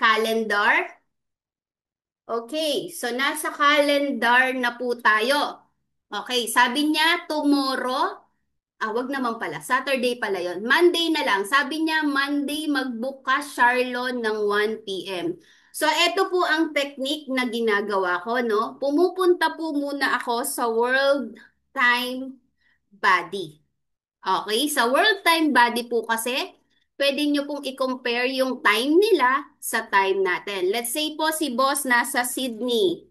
Calendar? Okay, so nasa calendar na po tayo. Okay, sabi niya tomorrow, wag naman pala, Saturday pala yon. Monday na lang. Sabi niya Monday mag-book ka, Charlon, ng 1 p.m. So, eto po ang technique na ginagawa ko, no? Pumupunta po muna ako sa World Time Body. Okay, sa World Time Body po kasi, pwede nyo pong i-compare yung time nila sa time natin. Let's say po si boss nasa Sydney.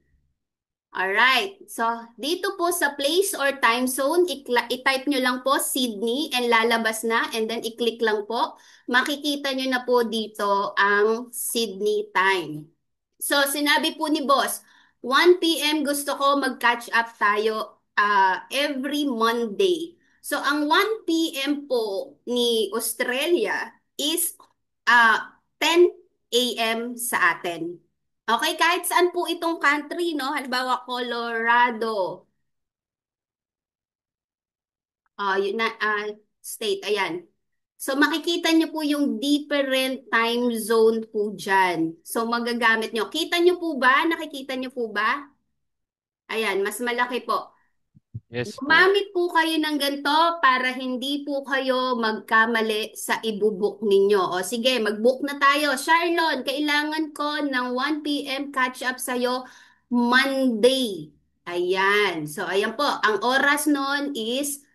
Alright, so dito po sa place or time zone, i-type nyo lang po Sydney and lalabas na and then i-click lang po. Makikita nyo na po dito ang Sydney time. So sinabi po ni boss, 1 p.m. gusto ko mag-catch up tayo every Monday. So ang 1 p.m. po ni Australia is 10 a.m. sa atin. Okay, kahit saan po itong country, no? Halimbawa, Colorado, yun na, state, ayan. So, makikita nyo po yung different time zone po dyan. So, magagamit nyo. Kita nyo po ba? Nakikita nyo po ba? Ayan, mas malaki po. Yes po. Gumamit po kayo ng ganito para hindi po kayo magkamali sa ibubuk ninyo. O sige, mag-book na tayo. Charlon, kailangan ko ng 1 p.m. catch up sa'yo Monday. Ayan. So, ayan po. Ang oras nun is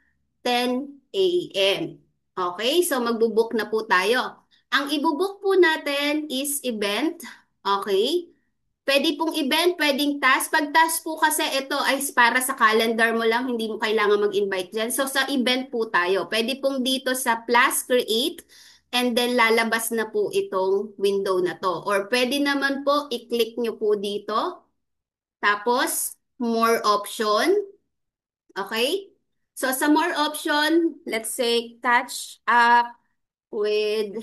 10 a.m. Okay? So, magbubuk na po tayo. Ang ibubuk po natin is event. Okay? Pwede pong event, pwedeng task. Pag task po kasi ito ay para sa calendar mo lang, hindi mo kailangan mag-invite dyan. So sa event po tayo, pwede pong dito sa plus create and then lalabas na po itong window na to. Or pwede naman po i-click nyo po dito. Tapos more option. Okay? So sa more option, let's say catch up with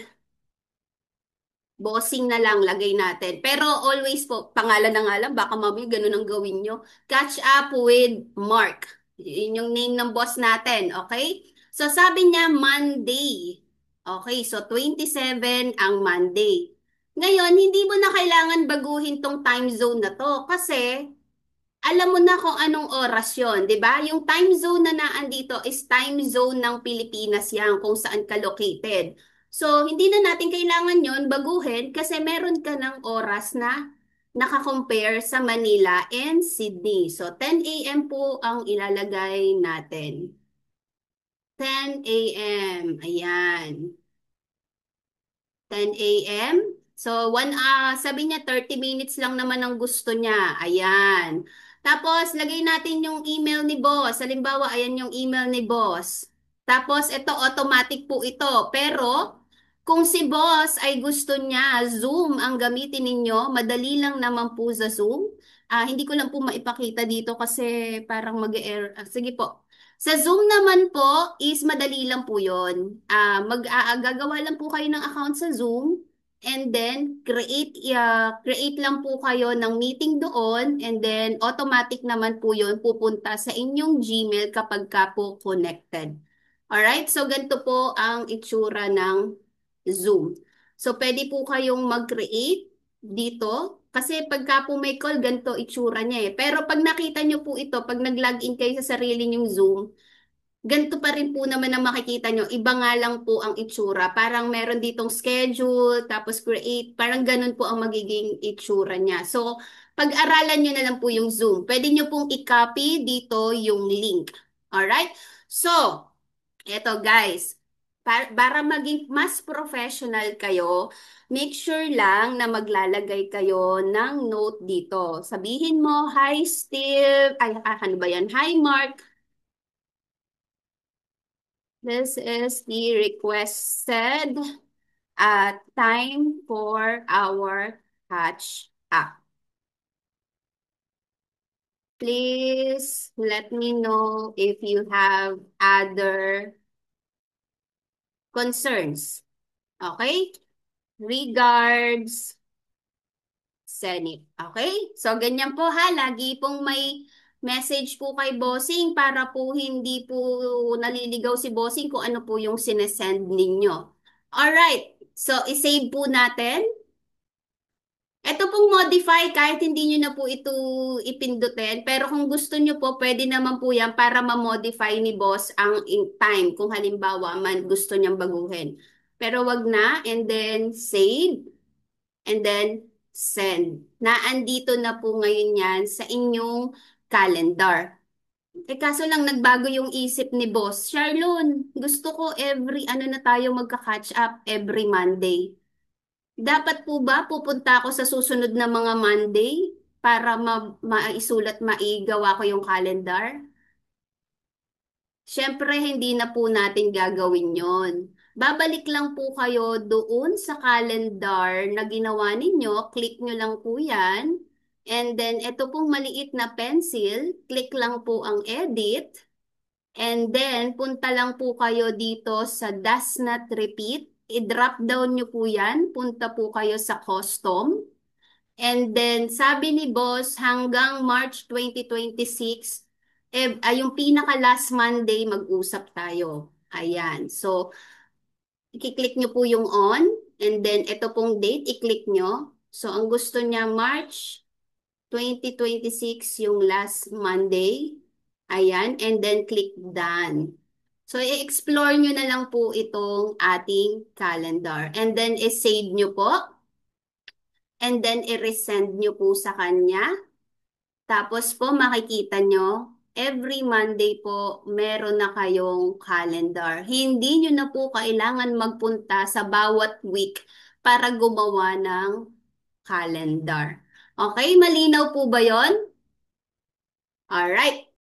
bossing na lang lagay natin. Pero always po, pangalan na nga lang, baka mamaya ganun ang gawin nyo. Catch up with Mark. Yun yung name ng boss natin, okay? So sabi niya Monday. Okay, so 27 ang Monday. Ngayon, hindi mo na kailangan baguhin tong time zone na to kasi alam mo na kung anong oras yon, 'di ba? Yung time zone na naandito is time zone ng Pilipinas yan, kung saan ka located. So, hindi na natin kailangan yon baguhin kasi meron ka ng oras na nakakompare sa Manila and Sydney. So, 10 a.m. po ang ilalagay natin. 10 a.m. Ayan. 10 a.m. So, sabi niya 30 minutes lang naman ang gusto niya. Ayan. Tapos, lagay natin yung email ni boss. Halimbawa, ayan yung email ni boss. Tapos, ito, automatic po ito. Pero, kung si boss ay gusto niya, Zoom ang gamitin ninyo, madali lang naman po sa Zoom. Hindi ko lang po maipakita dito kasi parang mag-error. Sige po. Sa Zoom naman po is madali lang po 'yon. Gagawa lang po kayo ng account sa Zoom and then create lang po kayo ng meeting doon and then automatic naman po 'yon pupunta sa inyong Gmail kapag ka po connected. Alright, so ganito po ang itsura ng Zoom. So pwede po kayong mag-create dito kasi pagka po may call, ganito itsura niya eh. Pero pag nakita nyo po ito, pag nag-login kayo sa sarili nyong Zoom, ganito pa rin po naman ang makikita nyo. Iba nga lang po ang itsura. Parang meron ditong schedule, tapos create. Parang ganun po ang magiging itsura niya. So, pag-aralan nyo na lang po yung Zoom. Pwede nyo pong i-copy dito yung link. Alright? So, eto guys, para maging mas professional kayo, make sure lang na maglalagay kayo ng note dito. Sabihin mo, hi Steve, ano ba yan? Hi Mark, this is the requested time for our catch up. Please let me know if you have other concerns. Okay? Regards, Senate. Okay? So, ganyan po ha. Lagi pong may message po kay Bossing para po hindi po naliligaw si Bossing kung ano po yung sinesend ninyo. Alright. So, isave po natin. modify kahit hindi nyo na po ito ipindutin. Pero kung gusto nyo po, pwede naman po yan para ma-modify ni boss ang time kung halimbawa man gusto niyang baguhin. Pero wag na, and then save, and then send. Naandito na po ngayon yan sa inyong calendar. Eh kaso lang nagbago yung isip ni boss. Charlon, gusto ko every ano na tayo magka-catch up every Monday. Dapat po ba pupunta ako sa susunod na mga Monday para maisulat, maigawa ko yung calendar? Siyempre, hindi na po natin gagawin yon. Babalik lang po kayo doon sa calendar na ginawa ninyo. Click nyo lang po yan. And then, ito pong maliit na pencil. Click lang po ang edit. And then, punta lang po kayo dito sa does not repeat. I-drop down nyo po yan. Punta po kayo sa custom. And then, sabi ni boss, hanggang March 2026, yung pinaka last Monday, mag-usap tayo. Ayan. So, i-click nyo po yung on. And then, ito pong date, i-click nyo. So, ang gusto niya, March 2026, yung last Monday. Ayan. And then, click done. So, i-explore nyo na lang po itong ating calendar. And then, i-save nyo po. And then, i-resend nyo po sa kanya. Tapos po, makikita nyo, every Monday po, meron na kayong calendar. Hindi nyo na po kailangan magpunta sa bawat week para gumawa ng calendar. Okay, malinaw po ba yon? Alright.